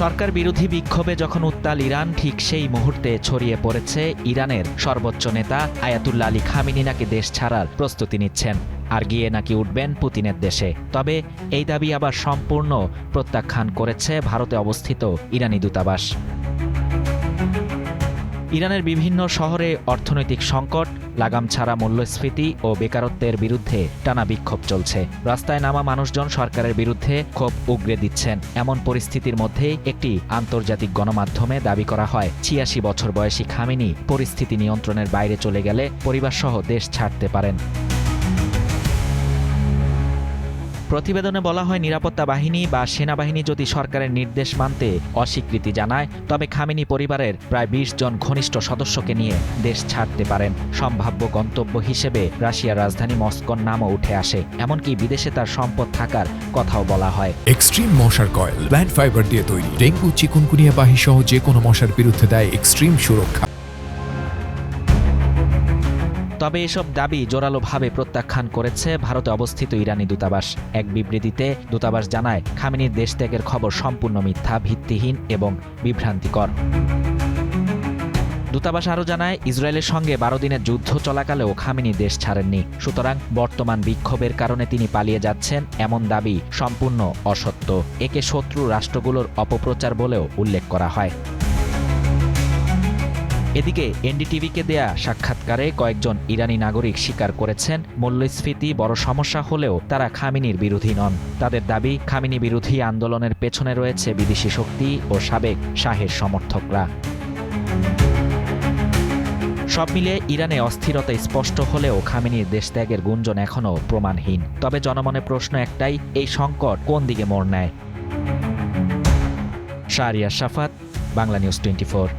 সরকার বিরোধী বিক্ষোভে যখন উত্তাল ইরান, ঠিক সেই মুহূর্তে ছড়িয়ে পড়েছে ইরানের সর্বোচ্চ নেতা আয়াতুল্লাহ আলী খামেনি নাকি দেশ ছাড়ার প্রস্তুতি নিচ্ছেন, আর গিয়ে নাকি উঠবেন পুতিনের দেশে। তবে এই দাবি আবার সম্পূর্ণ প্রত্যাখ্যান করেছে ভারতে অবস্থিত ইরানি দূতাবাস। ইরানের বিভিন্ন শহরে অর্থনৈতিক সংকট, লাগাম ছাড়া মূল্যস্ফীতি ও বেকারত্বের বিরুদ্ধে টানা বিক্ষোভ চলছে। রাস্তায় নামা মানুষজন সরকারের বিরুদ্ধে ক্ষোভ উগরে দিচ্ছেন। এমন পরিস্থিতির মধ্যে একটি আন্তর্জাতিক গণমাধ্যমে দাবি করা হয় ৮৬ বছর বয়সী খামেনি পরিস্থিতি নিয়ন্ত্রণের বাইরে চলে গেলে পরিবারসহ দেশ ছাড়তে পারেন। প্রতিবেদনে বলা হয়, নিরাপত্তা বাহিনী বা সেনাবাহিনী যদি সরকারের নির্দেশ মানতে অস্বীকৃতি জানায়, তবে খামেনি পরিবারের প্রায় ২০ জন ঘনিষ্ঠ সদস্যকে নিয়ে দেশ ছাড়তে পারেন। সম্ভাব্য গন্তব্য হিসেবে রাশিয়ার রাজধানী মস্কোর নামও উঠে আসে। এমনকি বিদেশে তার সম্পদ থাকার কথাও বলা হয়। এক্সট্রিম মশার কয়েল প্ল্যান্ট ফাইবার দিয়ে তৈরি, ডেঙ্গু, চিকুনগুনিয়া বাহি সহ যে কোনো মশার বিরুদ্ধে দেয় এক্সট্রিম সুরক্ষা। তবে এসব দাবি জোরালোভাবে প্রত্যাখ্যান করেছে ভারতে অবস্থিত ইরানি দূতাবাস। এক বিবৃতিতে দূতাবাস জানায়, খামেনির দেশ ত্যাগের খবর সম্পূর্ণ মিথ্যা, ভিত্তিহীন এবং বিভ্রান্তিকর। দূতাবাস আরও জানায়, ইসরায়েলের সঙ্গে ১২ দিনের যুদ্ধ চলাকালেও খামেনি দেশ ছাড়েননি। সুতরাং বর্তমান বিক্ষোভের কারণে তিনি পালিয়ে যাচ্ছেন এমন দাবি সম্পূর্ণ অসত্য। একে শত্রু রাষ্ট্রগুলোর অপপ্রচার বলেও উল্লেখ করা হয়। এদিকে এনডিটিভিকে দেয়া সাক্ষাৎকারে কয়েকজন ইরানি নাগরিক স্বীকার করেছেন, মূল্যস্ফীতি বড় সমস্যা হলেও তারা খামেনির বিরোধী নন। তাদের দাবি, খামেনি বিরোধী আন্দোলনের পেছনে রয়েছে বিদেশি শক্তি ও সাবেক শাহের সমর্থকরা। সব মিলিয়ে ইরানে অস্থিরতা স্পষ্ট হলেও খামেনির দেশত্যাগের গুঞ্জন এখনও প্রমাণহীন। তবে জনমনে প্রশ্ন একটাই, এই সংকট কোন দিকে মোড় নেয়? শাহরিয়ার শাফাত, বাংলা নিউজ 24।